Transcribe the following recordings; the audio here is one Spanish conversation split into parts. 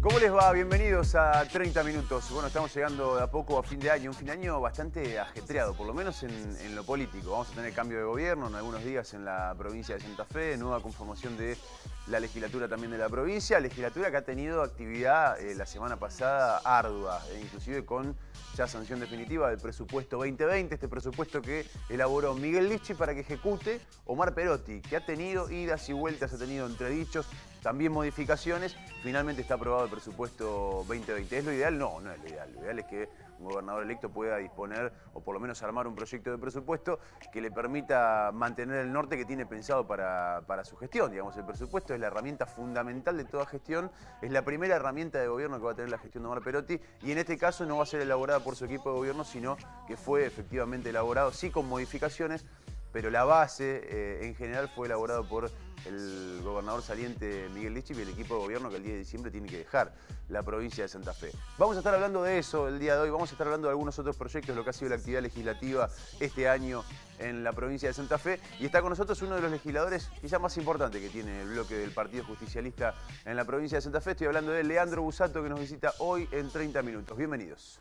¿Cómo les va? Bienvenidos a 30 minutos. Bueno, estamos llegando de a poco a fin de año, un fin de año bastante ajetreado, por lo menos en lo político. Vamos a tener cambio de gobierno en algunos días en la provincia de Santa Fe, nueva conformación de la legislatura también de la provincia, legislatura que ha tenido actividad la semana pasada ardua, inclusive con ya sanción definitiva del presupuesto 2020, este presupuesto que elaboró Miguel Lichi para que ejecute Omar Perotti, que ha tenido idas y vueltas, ha tenido entredichos, también modificaciones. Finalmente está aprobado el presupuesto 2020. ¿Es lo ideal? No, no es lo ideal. Lo ideal es que un gobernador electo pueda disponer, o por lo menos armar un proyecto de presupuesto que le permita mantener el norte que tiene pensado para su gestión. Digamos, el presupuesto es la herramienta fundamental de toda gestión, es la primera herramienta de gobierno que va a tener la gestión de Omar Perotti, y en este caso no va a ser elaborada por su equipo de gobierno, sino que fue efectivamente elaborado, sí con modificaciones, pero la base en general fue elaborado por el gobernador saliente Miguel Lichi y el equipo de gobierno que el 10 de diciembre tiene que dejar la provincia de Santa Fe. Vamos a estar hablando de eso el día de hoy, vamos a estar hablando de algunos otros proyectos, lo que ha sido la actividad legislativa este año en la provincia de Santa Fe, y está con nosotros uno de los legisladores quizá más importantes que tiene el bloque del Partido Justicialista en la provincia de Santa Fe. Estoy hablando de Leandro Busato, que nos visita hoy en 30 minutos. Bienvenidos.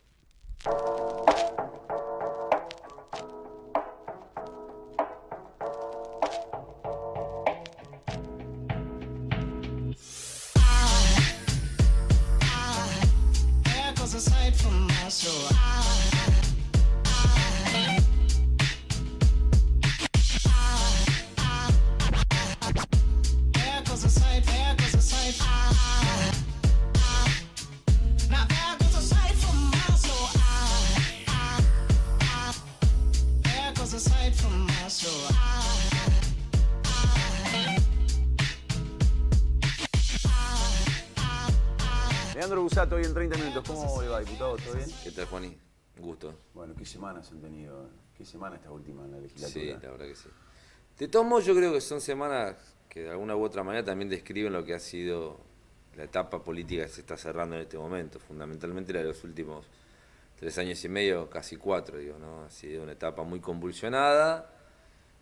Leandro Busato, hoy en 30 minutos. ¿Cómo le va, diputado? ¿Todo bien? ¿Qué tal, Juani? Un gusto. Bueno, ¿qué semanas han tenido? ¿Qué semana esta última en la legislatura? Sí, la verdad que sí. De todos modos, yo creo que son semanas que de alguna u otra manera también describen lo que ha sido la etapa política que se está cerrando en este momento. Fundamentalmente la de los últimos 3 años y medio, casi 4, digo, ¿no? Ha sido una etapa muy convulsionada,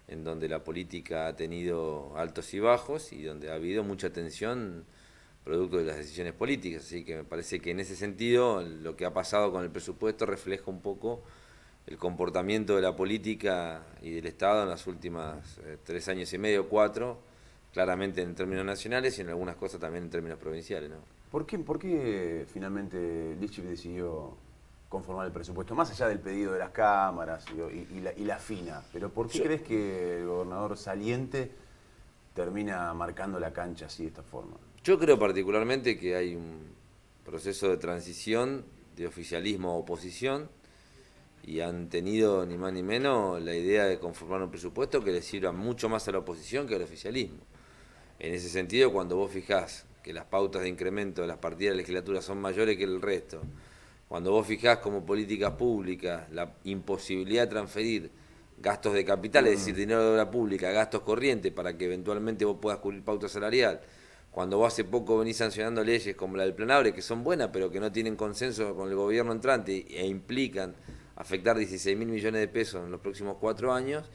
en donde la política ha tenido altos y bajos y donde ha habido mucha tensión producto de las decisiones políticas, así que me parece que en ese sentido lo que ha pasado con el presupuesto refleja un poco el comportamiento de la política y del Estado en las últimas 3 años y medio, 4, claramente en términos nacionales y en algunas cosas también en términos provinciales, ¿no? ¿Por qué finalmente Lichi decidió conformar el presupuesto? Más allá del pedido de las cámaras y la FINA, pero ¿por qué crees que el gobernador saliente termina marcando la cancha así de esta forma? Yo creo particularmente que hay un proceso de transición de oficialismo a oposición y han tenido ni más ni menos la idea de conformar un presupuesto que le sirva mucho más a la oposición que al oficialismo. En ese sentido, cuando vos fijás que las pautas de incremento de las partidas de legislatura son mayores que el resto, cuando vos fijás como políticas públicas la imposibilidad de transferir gastos de capital, es decir, dinero de obra pública, gastos corrientes para que eventualmente vos puedas cubrir pauta salarial, cuando vos hace poco venís sancionando leyes como la del Plan Abre, que son buenas, pero que no tienen consenso con el gobierno entrante e implican afectar 16.000 millones de pesos en los próximos 4 años,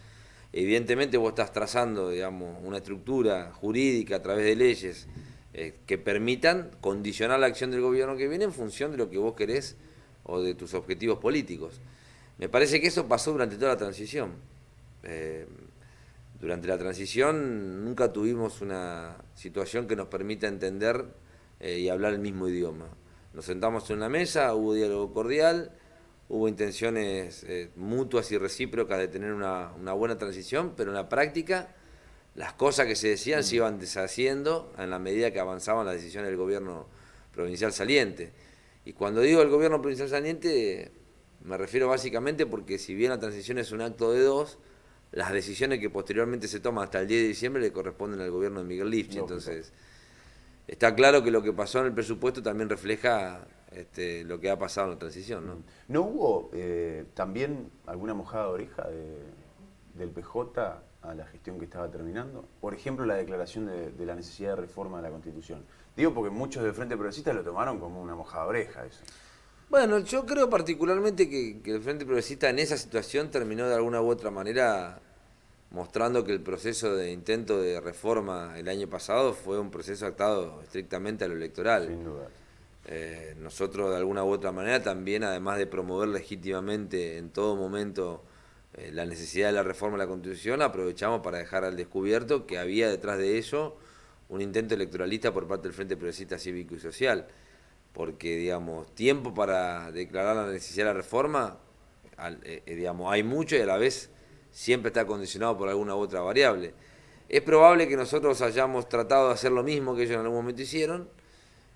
evidentemente vos estás trazando, digamos, una estructura jurídica a través de leyes que permitan condicionar la acción del gobierno que viene en función de lo que vos querés o de tus objetivos políticos. Me parece que eso pasó durante toda la transición. Durante la transición nunca tuvimos una situación que nos permita entender y hablar el mismo idioma. Nos sentamos en una mesa, hubo diálogo cordial, hubo intenciones mutuas y recíprocas de tener una buena transición, pero en la práctica las cosas que se decían se iban deshaciendo en la medida que avanzaban las decisiones del gobierno provincial saliente. Y cuando digo el gobierno provincial saliente, me refiero básicamente porque si bien la transición es un acto de dos, las decisiones que posteriormente se toman hasta el 10 de diciembre le corresponden al gobierno de Miguel Lichi. Entonces, está claro que lo que pasó en el presupuesto también refleja lo que ha pasado en la transición, ¿no? ¿No hubo también alguna mojada de oreja del PJ a la gestión que estaba terminando? Por ejemplo, la declaración de la necesidad de reforma de la Constitución. Digo porque muchos del Frente Progresista lo tomaron como una mojada de oreja eso. Bueno, yo creo particularmente que el Frente Progresista en esa situación terminó de alguna u otra manera mostrando que el proceso de intento de reforma el año pasado fue un proceso atado estrictamente a lo electoral. Sin duda. Nosotros de alguna u otra manera también, además de promover legítimamente en todo momento la necesidad de la reforma de la Constitución, aprovechamos para dejar al descubierto que había detrás de ello un intento electoralista por parte del Frente Progresista Cívico y Social, porque, digamos, tiempo para declarar la necesidad de la reforma, digamos, hay mucho y a la vez siempre está condicionado por alguna u otra variable. Es probable que nosotros hayamos tratado de hacer lo mismo que ellos en algún momento hicieron.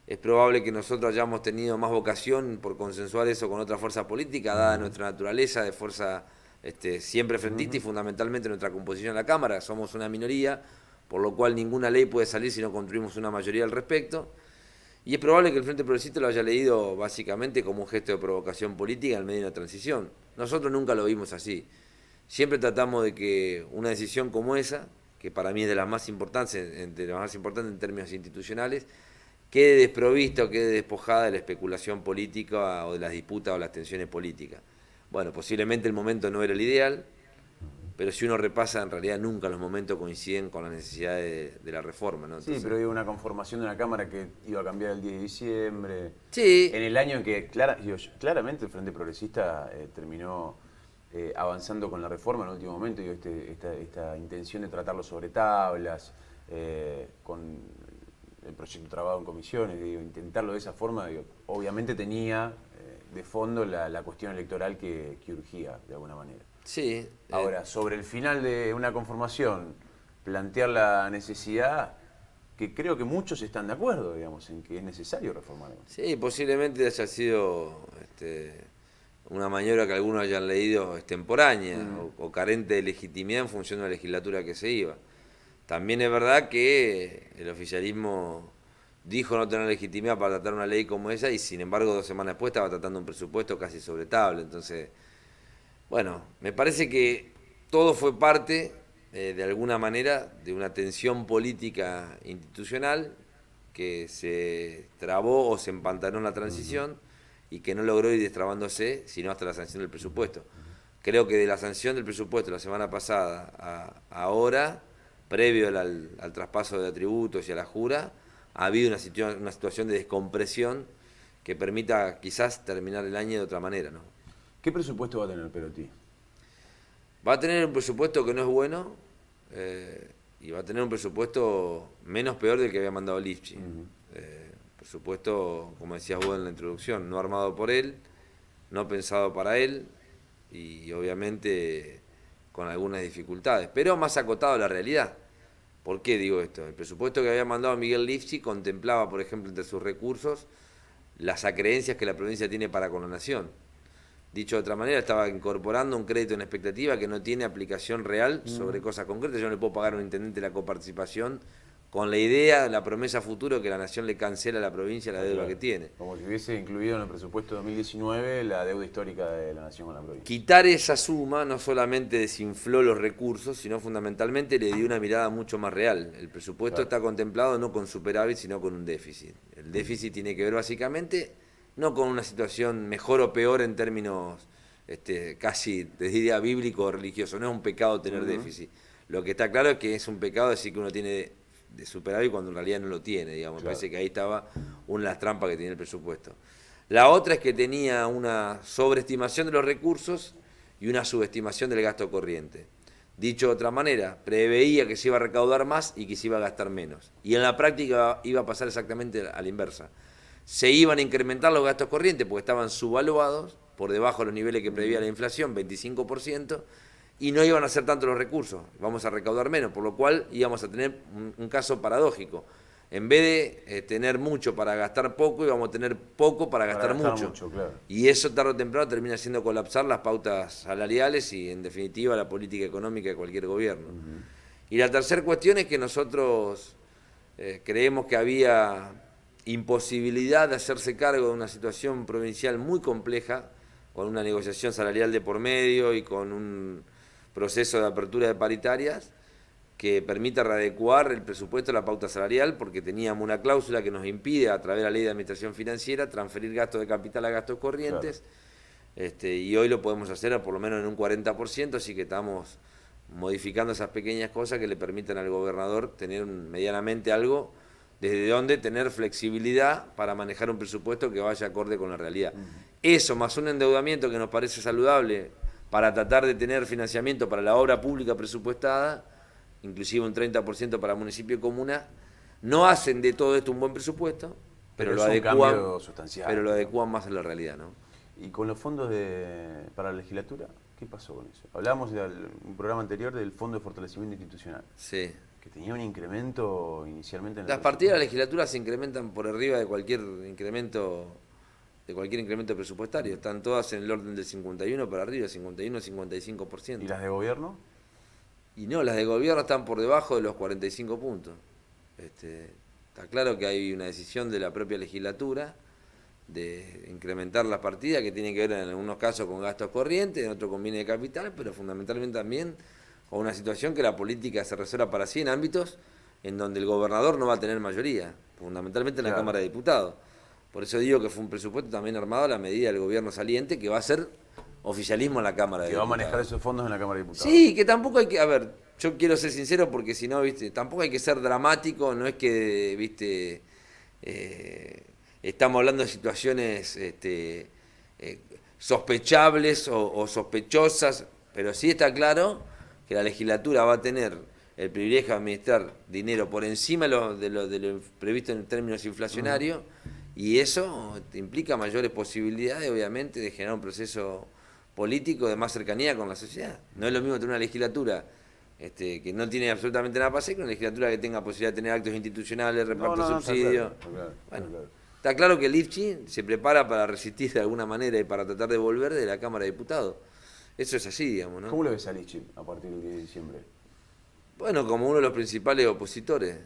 Es probable que nosotros hayamos tenido más vocación por consensuar eso con otra fuerza política, dada nuestra naturaleza de fuerza siempre frentista y fundamentalmente nuestra composición en la Cámara. Somos una minoría, por lo cual ninguna ley puede salir si no construimos una mayoría al respecto. Y es probable que el Frente Progresista lo haya leído básicamente como un gesto de provocación política en medio de una transición. Nosotros nunca lo vimos así. Siempre tratamos de que una decisión como esa, que para mí es de las más importantes en términos institucionales, quede desprovista o quede despojada de la especulación política o de las disputas o las tensiones políticas. Bueno, posiblemente el momento no era el ideal, pero si uno repasa, en realidad nunca los momentos coinciden con la necesidad de la reforma, ¿no? Entonces, sí, pero hay una conformación de una Cámara que iba a cambiar el 10 de diciembre. Sí. En el año en que claramente el Frente Progresista terminó avanzando con la reforma en el último momento, esta intención de tratarlo sobre tablas, con el proyecto trabado en comisiones, intentarlo de esa forma, obviamente tenía de fondo la cuestión electoral que urgía de alguna manera. Sí. Ahora, sobre el final de una conformación, plantear la necesidad, que creo que muchos están de acuerdo, digamos, en que es necesario reformar. Sí, posiblemente haya sido una maniobra que algunos hayan leído extemporánea o carente de legitimidad en función de la legislatura que se iba. También es verdad que el oficialismo dijo no tener legitimidad para tratar una ley como esa y sin embargo 2 semanas después estaba tratando un presupuesto casi sobre tabla. Entonces, bueno, me parece que todo fue parte, de alguna manera, de una tensión política institucional que se trabó o se empantanó en la transición y que no logró ir destrabándose sino hasta la sanción del presupuesto. Creo que de la sanción del presupuesto la semana pasada a ahora, previo al traspaso de atributos y a la jura, ha habido una situación de descompresión que permita quizás terminar el año de otra manera, ¿no? ¿Qué presupuesto va a tener Perotti? Va a tener un presupuesto que no es bueno y va a tener un presupuesto menos peor del que había mandado Lifchi. Presupuesto, como decías vos en la introducción, no armado por él, no pensado para él y obviamente con algunas dificultades, pero más acotado a la realidad. ¿Por qué digo esto? El presupuesto que había mandado Miguel Lifchi contemplaba, por ejemplo, entre sus recursos, las acreencias que la provincia tiene para con la nación. Dicho de otra manera, estaba incorporando un crédito en expectativa que no tiene aplicación real sobre cosas concretas. Yo no le puedo pagar a un intendente la coparticipación con la idea, la promesa futuro que la nación le cancela a la provincia la deuda que tiene. Como si hubiese incluido en el presupuesto 2019 la deuda histórica de la nación con la provincia. Quitar esa suma no solamente desinfló los recursos, sino fundamentalmente le dio una mirada mucho más real. El presupuesto está contemplado no con superávit, sino con un déficit. El déficit tiene que ver básicamente no con una situación mejor o peor en términos casi, te diría, bíblico o religioso. No es un pecado tener déficit. Lo que está claro es que es un pecado decir que uno tiene de superávit cuando en realidad no lo tiene, digamos. Me parece que ahí estaba una de las trampas que tenía el presupuesto. La otra es que tenía una sobreestimación de los recursos y una subestimación del gasto corriente. Dicho de otra manera, preveía que se iba a recaudar más y que se iba a gastar menos. Y en la práctica iba a pasar exactamente a la inversa. Se iban a incrementar los gastos corrientes porque estaban subvaluados, por debajo de los niveles que preveía la inflación, 25%, y no iban a ser tanto los recursos, vamos a recaudar menos, por lo cual íbamos a tener un caso paradójico. En vez de tener mucho para gastar poco, íbamos a tener poco para gastar mucho. Claro. Y eso tarde o temprano termina haciendo colapsar las pautas salariales y en definitiva la política económica de cualquier gobierno. Y la tercera cuestión es que nosotros creemos que había imposibilidad de hacerse cargo de una situación provincial muy compleja, con una negociación salarial de por medio y con un proceso de apertura de paritarias que permita readecuar el presupuesto a la pauta salarial, porque teníamos una cláusula que nos impide, a través de la Ley de Administración Financiera, transferir gastos de capital a gastos corrientes, y hoy lo podemos hacer por lo menos en un 40%, así que estamos modificando esas pequeñas cosas que le permitan al gobernador tener medianamente algo desde donde tener flexibilidad para manejar un presupuesto que vaya acorde con la realidad. Eso, más un endeudamiento que nos parece saludable para tratar de tener financiamiento para la obra pública presupuestada, inclusive un 30% para municipio y comuna, no hacen de todo esto un buen presupuesto, pero lo adecuan más a la realidad, ¿no? Y con los fondos para la legislatura, ¿qué pasó con eso? Hablábamos en un programa anterior del Fondo de Fortalecimiento Institucional. Sí. Que tenía un incremento inicialmente en las partidas de la legislatura se incrementan por arriba de cualquier incremento presupuestario. Están todas en el orden del 51 para arriba, 51-55%. ¿Y las de gobierno? Y no, las de gobierno están por debajo de los 45 puntos. Está claro que hay una decisión de la propia legislatura de incrementar las partidas, que tiene que ver en algunos casos con gastos corrientes, en otros con bienes de capital, pero fundamentalmente también con una situación que la política se reserva para sí en ámbitos en donde el gobernador no va a tener mayoría, fundamentalmente en la Cámara de Diputados. Por eso digo que fue un presupuesto también armado a la medida del gobierno saliente, que va a ser oficialismo en la Cámara de Diputados. Que va a manejar esos fondos en la Cámara de Diputados. Sí, que tampoco hay que, a ver, yo quiero ser sincero porque si no, viste, tampoco hay que ser dramático, no es que, viste, estamos hablando de situaciones sospechables o sospechosas, pero sí está claro que la legislatura va a tener el privilegio de administrar dinero por encima de lo previsto en términos inflacionarios, y eso implica mayores posibilidades, obviamente, de generar un proceso político de más cercanía con la sociedad. No es lo mismo tener una legislatura que no tiene absolutamente nada para hacer que una legislatura que tenga posibilidad de tener actos institucionales, reparto de subsidios. Está claro que el IFCHI se prepara para resistir de alguna manera y para tratar de volver de la Cámara de Diputados. Eso es así, digamos, ¿no? ¿Cómo lo ves al IFCHI a partir del 10 de diciembre? Bueno, como uno de los principales opositores.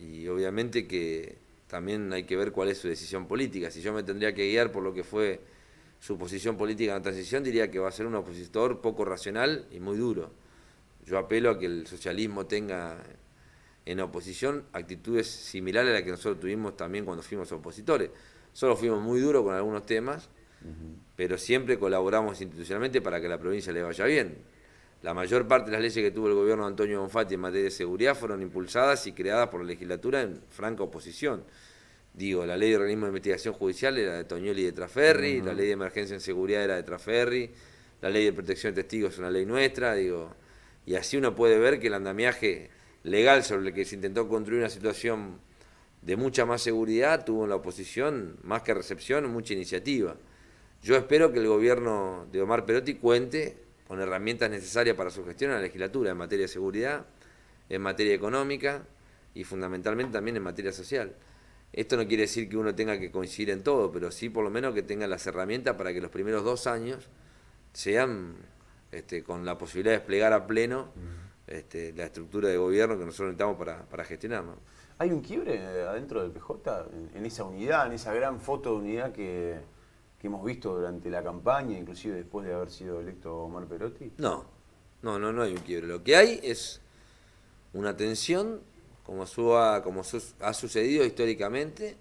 Y obviamente que también hay que ver cuál es su decisión política. Si yo me tendría que guiar por lo que fue su posición política en la transición, diría que va a ser un opositor poco racional y muy duro. Yo apelo a que el socialismo tenga en oposición actitudes similares a las que nosotros tuvimos también cuando fuimos opositores. Solo fuimos muy duros con algunos temas, pero siempre colaboramos institucionalmente para que a la provincia le vaya bien. La mayor parte de las leyes que tuvo el gobierno de Antonio Bonfatti en materia de seguridad fueron impulsadas y creadas por la legislatura en franca oposición. Digo, la ley de organismo de investigación judicial era de Toñoli y de Traferri, la ley de emergencia en seguridad era de Traferri, la ley de protección de testigos es una ley nuestra, digo, y así uno puede ver que el andamiaje legal sobre el que se intentó construir una situación de mucha más seguridad tuvo en la oposición, más que recepción, mucha iniciativa. Yo espero que el gobierno de Omar Perotti cuente con herramientas necesarias para su gestión en la legislatura en materia de seguridad, en materia económica y fundamentalmente también en materia social. Esto no quiere decir que uno tenga que coincidir en todo, pero sí por lo menos que tenga las herramientas para que los primeros 2 años sean con la posibilidad de desplegar a pleno la estructura de gobierno que nosotros necesitamos para gestionar, ¿no? ¿Hay un quiebre adentro del PJ en esa unidad, en esa gran foto de unidad que hemos visto durante la campaña, inclusive después de haber sido electo Omar Perotti? No hay un quiebre. Lo que hay es una tensión, como ha sucedido históricamente,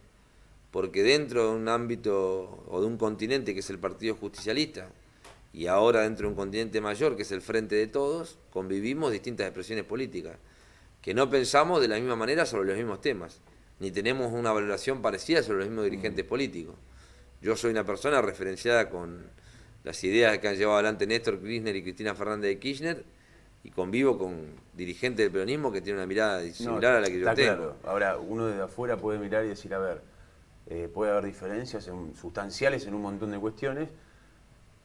porque dentro de un ámbito o de un continente que es el Partido Justicialista, y ahora dentro de un continente mayor que es el Frente de Todos, convivimos distintas expresiones políticas, que no pensamos de la misma manera sobre los mismos temas, ni tenemos una valoración parecida sobre los mismos dirigentes políticos. Yo soy una persona referenciada con las ideas que han llevado adelante Néstor Kirchner y Cristina Fernández de Kirchner, y convivo con dirigentes del peronismo que tienen una mirada similar a la que yo tengo. Claro. Ahora, uno desde afuera puede mirar y decir, a ver, puede haber diferencias sustanciales en un montón de cuestiones.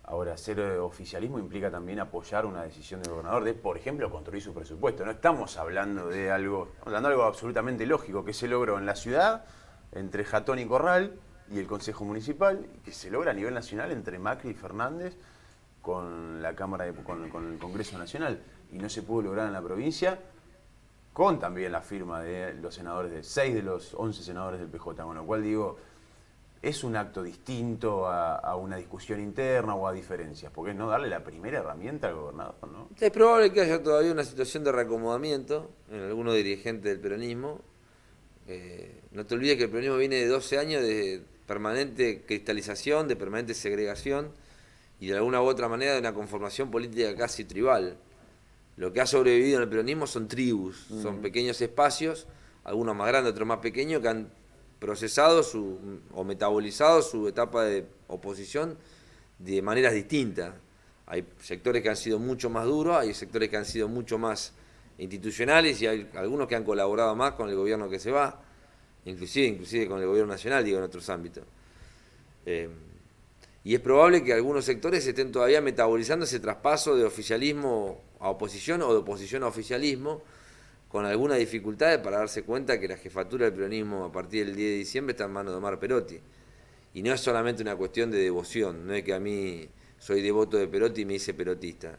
Ahora, ser oficialismo implica también apoyar una decisión del gobernador de, por ejemplo, construir su presupuesto. No estamos hablando de algo absolutamente lógico que se logró en la ciudad, entre Jatón y Corral, y el Consejo Municipal, que se logra a nivel nacional entre Macri y Fernández con la Cámara con el Congreso Nacional, y no se pudo lograr en la provincia, con también la firma de los senadores, de 6 de los 11 senadores del PJ, con lo cual digo, es un acto distinto a una discusión interna o a diferencias, porque es no darle la primera herramienta al gobernador, ¿no? Es probable que haya todavía una situación de reacomodamiento en algunos dirigentes del peronismo. No te olvides que el peronismo viene de 12 años de permanente cristalización, de permanente segregación y de alguna u otra manera de una conformación política casi tribal. Lo que ha sobrevivido en el peronismo son tribus, son pequeños espacios, algunos más grandes, otros más pequeños, que han procesado o metabolizado su etapa de oposición de maneras distintas. Hay sectores que han sido mucho más duros, hay sectores que han sido mucho más institucionales y hay algunos que han colaborado más con el gobierno que se va, inclusive con el gobierno nacional, digo, en otros ámbitos. Y es probable que algunos sectores estén todavía metabolizando ese traspaso de oficialismo a oposición o de oposición a oficialismo, con algunas dificultades para darse cuenta que la jefatura del peronismo a partir del 10 de diciembre está en manos de Omar Perotti. Y no es solamente una cuestión de devoción, no es que a mí soy devoto de Perotti y me hice perotista.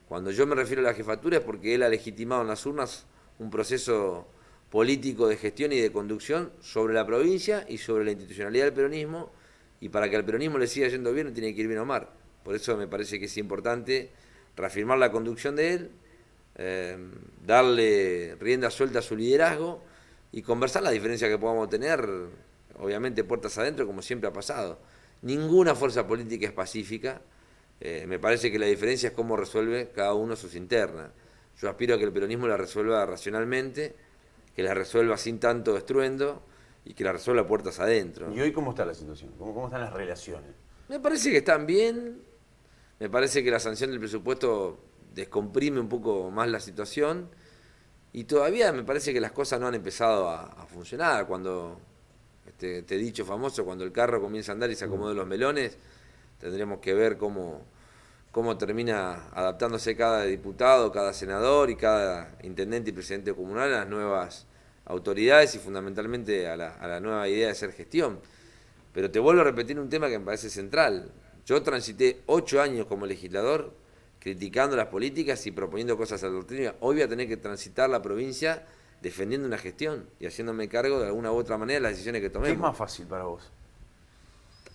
Cuando yo me refiero a la jefatura es porque él ha legitimado en las urnas un proceso político de gestión y de conducción sobre la provincia y sobre la institucionalidad del peronismo, y para que al peronismo le siga yendo bien tiene que ir bien Omar. Por eso me parece que es importante reafirmar la conducción de él, darle rienda suelta a su liderazgo y conversar las diferencias que podamos tener, obviamente puertas adentro, como siempre ha pasado. Ninguna fuerza política es pacífica, me parece que la diferencia es cómo resuelve cada uno sus internas. Yo aspiro a que el peronismo la resuelva racionalmente, que la resuelva sin tanto estruendo y que la resuelva puertas adentro. ¿Y hoy cómo está la situación? ¿Cómo están las relaciones? Me parece que están bien, me parece que la sanción del presupuesto descomprime un poco más la situación y todavía me parece que las cosas no han empezado a funcionar. Cuando, este dicho famoso, cuando el carro comienza a andar y se acomodan los melones, tendremos que ver cómo termina adaptándose cada diputado, cada senador y cada intendente y presidente comunal a las nuevas autoridades y fundamentalmente a la nueva idea de hacer gestión. Pero te vuelvo a repetir un tema que me parece central. Yo transité 8 años como legislador criticando las políticas y proponiendo cosas alternativas. Hoy voy a tener que transitar la provincia defendiendo una gestión y haciéndome cargo de alguna u otra manera de las decisiones que tomemos. ¿Qué es más fácil para vos?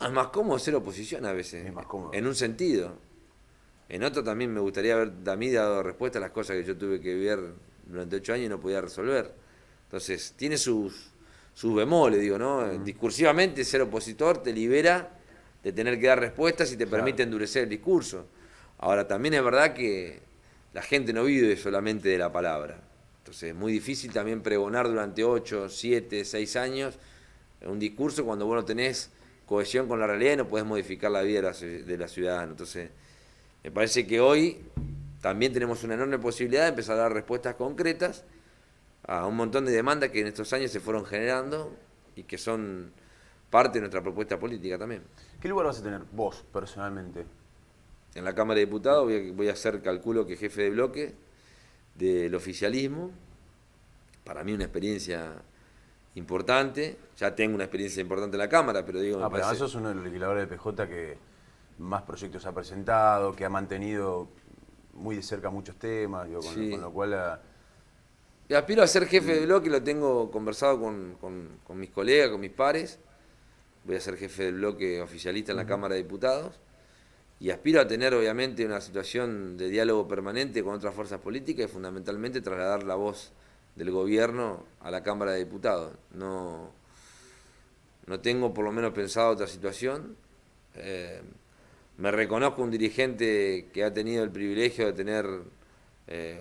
Es más cómodo ser oposición a veces, Es más cómodo. en un sentido. En otro también me gustaría haber a mí dado respuesta a las cosas que yo tuve que vivir durante 8 años y no podía resolver. Entonces, tiene sus bemoles, digo, ¿no? Discursivamente, ser opositor te libera de tener que dar respuestas y te permite endurecer el discurso. Ahora, también es verdad que la gente no vive solamente de la palabra. Entonces, es muy difícil también pregonar durante 8, 7, 6 años un discurso cuando vos no tenés cohesión con la realidad y no podés modificar la vida de la ciudadana. Entonces, me parece que hoy también tenemos una enorme posibilidad de empezar a dar respuestas concretas a un montón de demandas que en estos años se fueron generando y que son parte de nuestra propuesta política también. ¿Qué lugar vas a tener vos, personalmente? En la Cámara de Diputados voy a ser, calculo que jefe de bloque del oficialismo. Para mí una experiencia importante. Ya tengo una experiencia importante en la Cámara, pero digo... Pero además sos uno de los legisladores de PJ que más proyectos ha presentado, que ha mantenido muy de cerca muchos temas, digo, con lo cual... Aspiro a ser jefe de bloque, lo tengo conversado con mis colegas, con mis pares. Voy a ser jefe del bloque oficialista en la Cámara de Diputados. Y aspiro a tener, obviamente, una situación de diálogo permanente con otras fuerzas políticas y fundamentalmente trasladar la voz del gobierno a la Cámara de Diputados. No tengo por lo menos pensado otra situación. Me reconozco un dirigente que ha tenido el privilegio de tener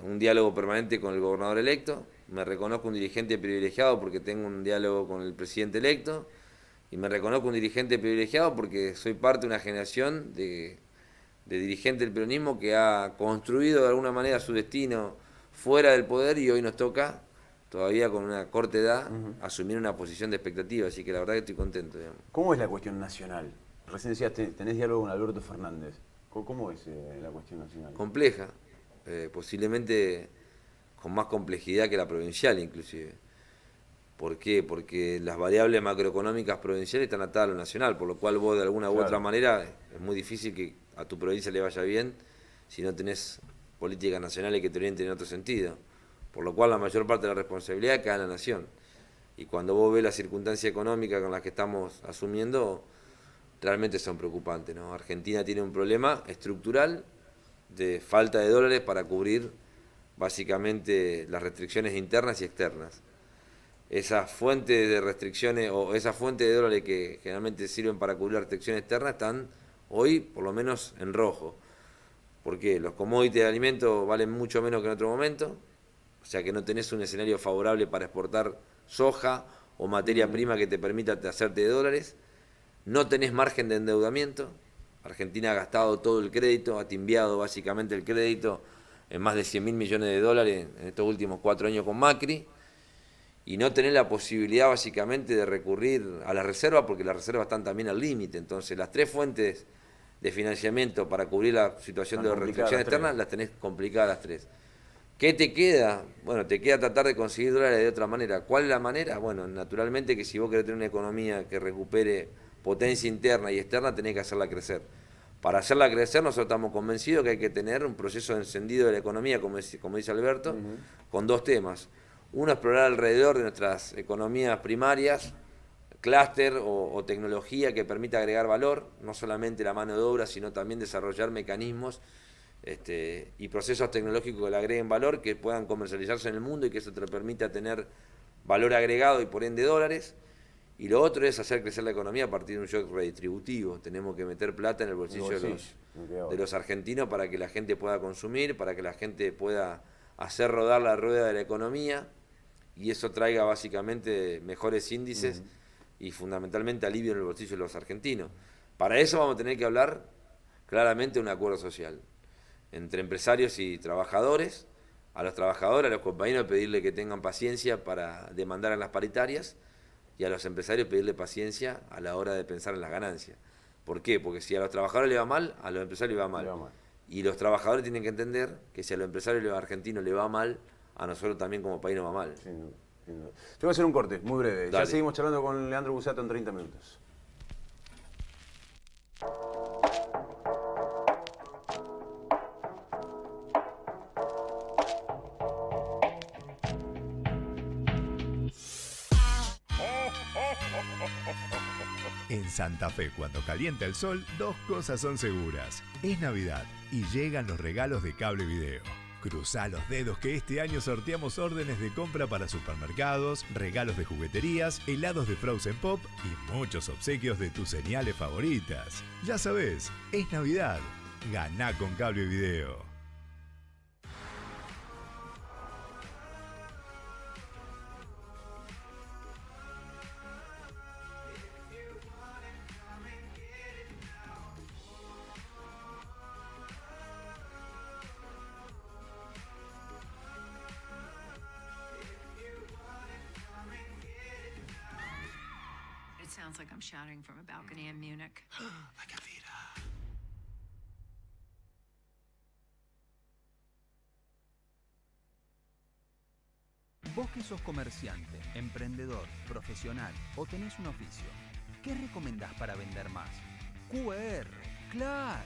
un diálogo permanente con el gobernador electo. Me reconozco un dirigente privilegiado porque tengo un diálogo con el presidente electo. Y me reconozco un dirigente privilegiado porque soy parte de una generación de dirigentes del peronismo que ha construido de alguna manera su destino fuera del poder y hoy nos toca, todavía con una corta edad, asumir una posición de expectativa. Así que la verdad que estoy contento, digamos. ¿Cómo es la cuestión nacional? Recién decías, tenés diálogo con Alberto Fernández. ¿Cómo es la cuestión nacional? Compleja, posiblemente con más complejidad que la provincial inclusive. ¿Por qué? Porque las variables macroeconómicas provinciales están atadas a lo nacional, por lo cual vos de alguna u otra manera es muy difícil que a tu provincia le vaya bien si no tenés políticas nacionales que te orienten en otro sentido. Por lo cual la mayor parte de la responsabilidad cae en la nación. Y cuando vos ves la circunstancia económica con la que estamos asumiendo, realmente son preocupantes, ¿no? Argentina tiene un problema estructural de falta de dólares para cubrir básicamente las restricciones internas y externas. Esas fuentes de restricciones o esas fuentes de dólares que generalmente sirven para cubrir la restricción externa están hoy por lo menos en rojo. porque los commodities de alimentos valen mucho menos que en otro momento, o sea que no tenés un escenario favorable para exportar soja o materia prima que te permita hacerte de dólares, no tenés margen de endeudamiento. Argentina ha gastado todo el crédito, ha timbiado básicamente el crédito en más de 100.000 millones de dólares en estos últimos 4 años con Macri, y no tenés la posibilidad básicamente de recurrir a las reservas, porque las reservas están también al límite. Entonces las 3 fuentes de financiamiento para cubrir la situación de restricción externa las tenés complicadas las 3. ¿Qué te queda? Bueno, te queda tratar de conseguir dólares de otra manera. ¿Cuál es la manera? Bueno, naturalmente que si vos querés tener una economía que recupere potencia interna y externa, tenés que hacerla crecer. Para hacerla crecer, nosotros estamos convencidos que hay que tener un proceso de encendido de la economía, como dice Alberto, con 2 temas. Uno, explorar alrededor de nuestras economías primarias, clúster o tecnología que permita agregar valor, no solamente la mano de obra, sino también desarrollar mecanismos y procesos tecnológicos que le agreguen valor, que puedan comercializarse en el mundo y que eso te permita tener valor agregado y por ende dólares. Y lo otro es hacer crecer la economía a partir de un shock redistributivo. Tenemos que meter plata en el bolsillo de los argentinos para que la gente pueda consumir, para que la gente pueda hacer rodar la rueda de la economía y eso traiga básicamente mejores índices y fundamentalmente alivio en el bolsillo de los argentinos. Para eso vamos a tener que hablar claramente de un acuerdo social entre empresarios y trabajadores. A los trabajadores, a los compañeros, pedirle que tengan paciencia para demandar en las paritarias, y a los empresarios pedirle paciencia a la hora de pensar en las ganancias. ¿Por qué? Porque si a los trabajadores le va mal, a los empresarios le va mal. Y los trabajadores tienen que entender que si a los empresarios y a los argentinos le va mal, a nosotros también como país nos va mal. Sin duda, sin duda. Te voy a hacer un corte, muy breve. Dale. Ya seguimos charlando con Leandro Busato en 30 minutos. En Santa Fe, cuando calienta el sol, 2 cosas son seguras. Es Navidad y llegan los regalos de Cable Video. Cruzá los dedos que este año sorteamos órdenes de compra para supermercados, regalos de jugueterías, helados de Frozen Pop y muchos obsequios de tus señales favoritas. Ya sabés, es Navidad. Ganá con Cable Video. Sounds like I'm shouting from a balcony in Munich. Like a vida. Vos que sos comerciante, emprendedor, profesional o tenés un oficio, ¿qué recomendás para vender más? QR, ¡claro!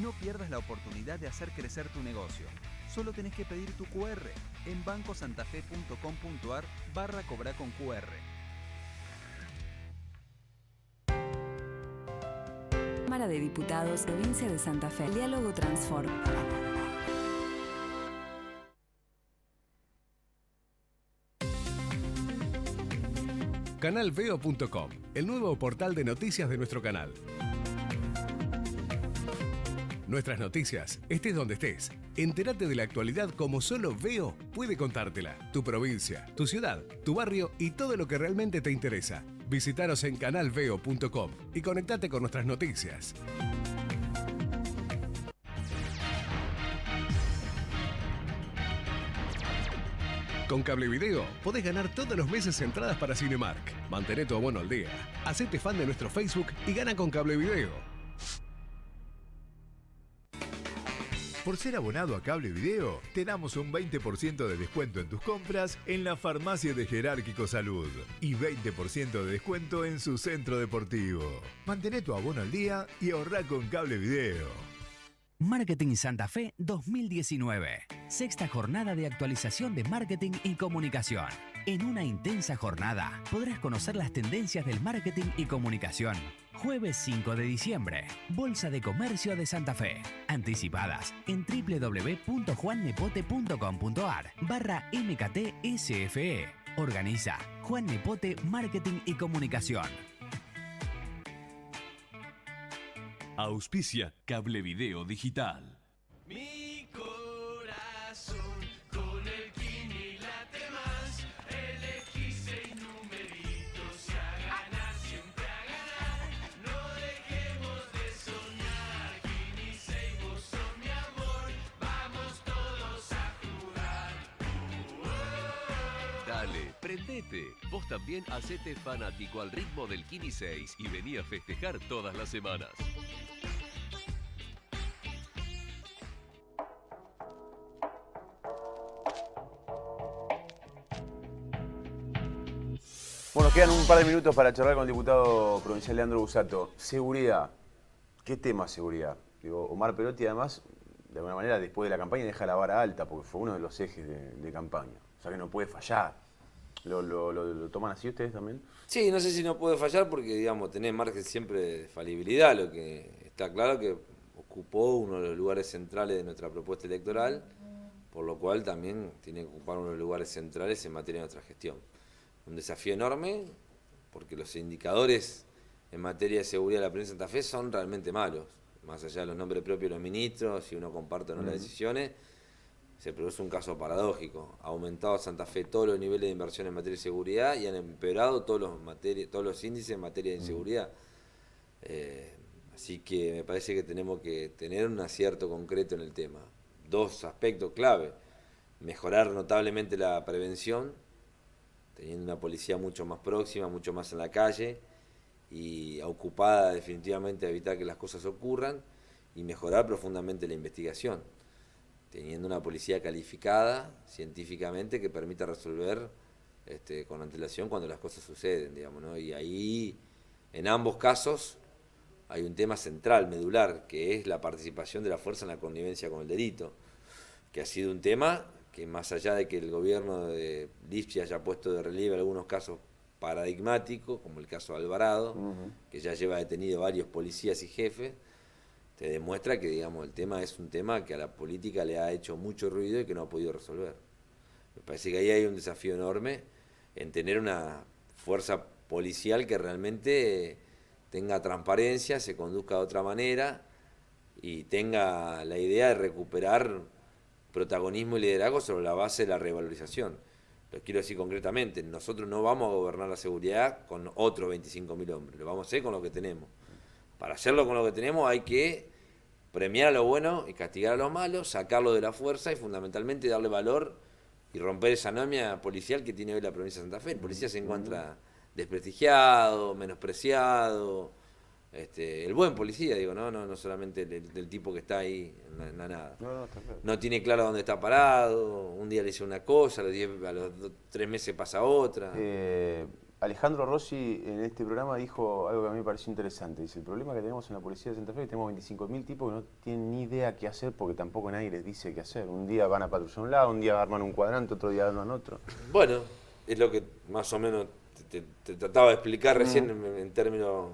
No pierdas la oportunidad de hacer crecer tu negocio. Solo tenés que pedir tu QR en bancosantafe.com.ar/cobrar con QR. Cámara de Diputados, Provincia de Santa Fe. Diálogo Transform. Canalveo.com, el nuevo portal de noticias de nuestro canal. Nuestras noticias, estés donde estés. Entérate de la actualidad como solo Veo puede contártela. Tu provincia, tu ciudad, tu barrio y todo lo que realmente te interesa. Visítanos en canalveo.com y conectate con nuestras noticias. Con Cable Video podés ganar todos los meses entradas para Cinemark. Mantén tu abono al día. Hacete fan de nuestro Facebook y gana con Cable Video. Por ser abonado a Cable Video, te damos un 20% de descuento en tus compras en la farmacia de Jerárquico Salud y 20% de descuento en su centro deportivo. Mantén tu abono al día y ahorrá con Cable Video. Marketing Santa Fe 2019. Sexta jornada de actualización de marketing y comunicación. En una intensa jornada podrás conocer las tendencias del marketing y comunicación. Jueves 5 de diciembre, Bolsa de Comercio de Santa Fe. Anticipadas en www.juannepote.com.ar/MKTSFE. Organiza Juan Nepote Marketing y Comunicación. Auspicia Cable Video Digital. Prendete. Vos también hacete fanático al ritmo del Kini 6 y vení a festejar todas las semanas. Bueno, nos quedan un par de minutos para charlar con el diputado provincial Leandro Busato. Seguridad. ¿Qué tema seguridad? Digo, Omar Perotti además, de alguna manera, después de la campaña deja la vara alta porque fue uno de los ejes de campaña. O sea que no puede fallar. ¿Lo toman así ustedes también? Sí, no sé si no puede fallar porque, digamos, tenés margen siempre de falibilidad. Lo que está claro que ocupó uno de los lugares centrales de nuestra propuesta electoral, por lo cual también tiene que ocupar uno de los lugares centrales en materia de nuestra gestión. Un desafío enorme, porque los indicadores en materia de seguridad de la provincia de Santa Fe son realmente malos. Más allá de los nombres propios de los ministros, si uno comparte o no las decisiones, se produce un caso paradójico. Ha aumentado Santa Fe todos los niveles de inversión en materia de seguridad y han empeorado todos los índices en materia de inseguridad. Así que me parece que tenemos que tener un acierto concreto en el tema. Dos aspectos clave: mejorar notablemente la prevención, teniendo una policía mucho más próxima, mucho más en la calle y ocupada definitivamente a evitar que las cosas ocurran, y mejorar profundamente la investigación, teniendo una policía calificada científicamente que permita resolver con antelación cuando las cosas suceden, digamos, ¿no? Y ahí, en ambos casos, hay un tema central, medular, que es la participación de la fuerza en la connivencia con el delito, que ha sido un tema que, más allá de que el gobierno de Lifchi haya puesto de relieve algunos casos paradigmáticos, como el caso de Alvarado, que ya lleva detenido varios policías y jefes, te demuestra que, digamos, el tema es un tema que a la política le ha hecho mucho ruido y que no ha podido resolver. Me parece que ahí hay un desafío enorme en tener una fuerza policial que realmente tenga transparencia, se conduzca de otra manera y tenga la idea de recuperar protagonismo y liderazgo sobre la base de la revalorización. Lo quiero decir concretamente: nosotros no vamos a gobernar la seguridad con otros 25.000 hombres, lo vamos a hacer con lo que tenemos. Para hacerlo con lo que tenemos hay que premiar a lo bueno y castigar a lo malo, sacarlo de la fuerza y fundamentalmente darle valor y romper esa anomia policial que tiene hoy la provincia de Santa Fe. El policía se encuentra desprestigiado, menospreciado. El buen policía, digo, no solamente del tipo que está ahí en la nada. No tiene claro dónde está parado, un día le dice una cosa, a los 3 meses pasa otra. Alejandro Rossi en este programa dijo algo que a mí me pareció interesante. Dice: el problema que tenemos en la policía de Santa Fe es que tenemos 25.000 tipos que no tienen ni idea qué hacer porque tampoco nadie les dice qué hacer. Un día van a patrullar a un lado, un día arman un cuadrante, otro día arman otro. Bueno, es lo que más o menos te trataba de explicar recién en términos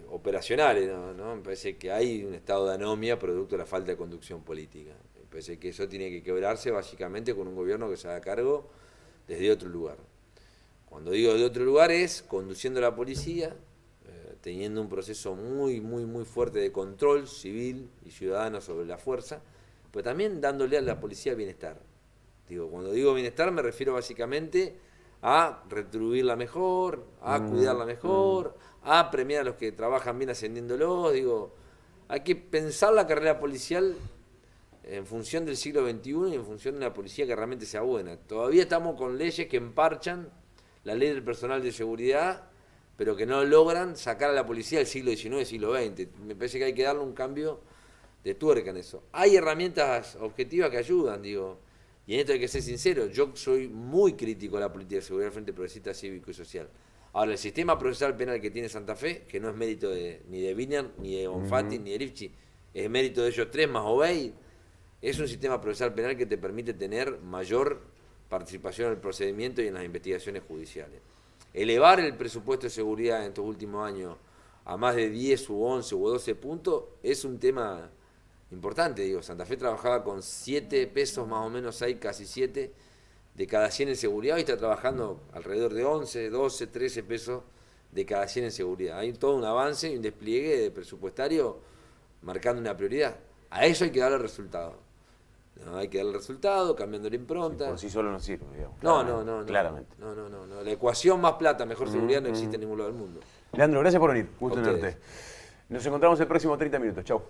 operacionales, ¿no? Me parece que hay un estado de anomia producto de la falta de conducción política. Me parece que eso tiene que quebrarse básicamente con un gobierno que se haga cargo desde otro lugar. Cuando digo de otro lugar es conduciendo a la policía, teniendo un proceso muy fuerte de control civil y ciudadano sobre la fuerza, pero también dándole a la policía bienestar. Cuando digo bienestar me refiero básicamente a retribuirla mejor, a cuidarla mejor, a premiar a los que trabajan bien ascendiéndolos. Hay que pensar la carrera policial en función del siglo XXI y en función de una policía que realmente sea buena. Todavía estamos con leyes que emparchan la ley del personal de seguridad, pero que no logran sacar a la policía del siglo XIX, siglo XX. Me parece que hay que darle un cambio de tuerca en eso. Hay herramientas objetivas que ayudan, y en esto hay que ser sincero. Yo soy muy crítico de la política de seguridad del Frente Progresista Cívico y Social. Ahora, el sistema procesal penal que tiene Santa Fe, que no es mérito ni de Wiener, ni de Bonfatti, ni de Lifchi, es mérito de ellos tres más Obeid, es un sistema procesal penal que te permite tener mayor participación en el procedimiento y en las investigaciones judiciales. Elevar el presupuesto de seguridad en estos últimos años a más de 10 u 11 u 12 puntos es un tema importante. Santa Fe trabajaba con 7 pesos más o menos, hay casi 7 de cada 100 en seguridad, y está trabajando alrededor de 11, 12, 13 pesos de cada 100 en seguridad. Hay todo un avance y un despliegue presupuestario marcando una prioridad. A eso hay que darle resultado. Hay que darle resultado, cambiando la impronta. Por sí solo no sirve, digamos. No. Claramente. No. La ecuación más plata, mejor seguridad no existe en ningún lado del mundo. Leandro, gracias por venir. Gusto tenerte. Nos encontramos el próximo 30 minutos. Chau.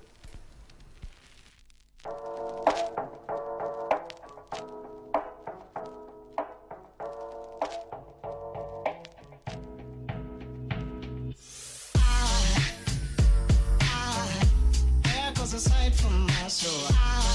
So I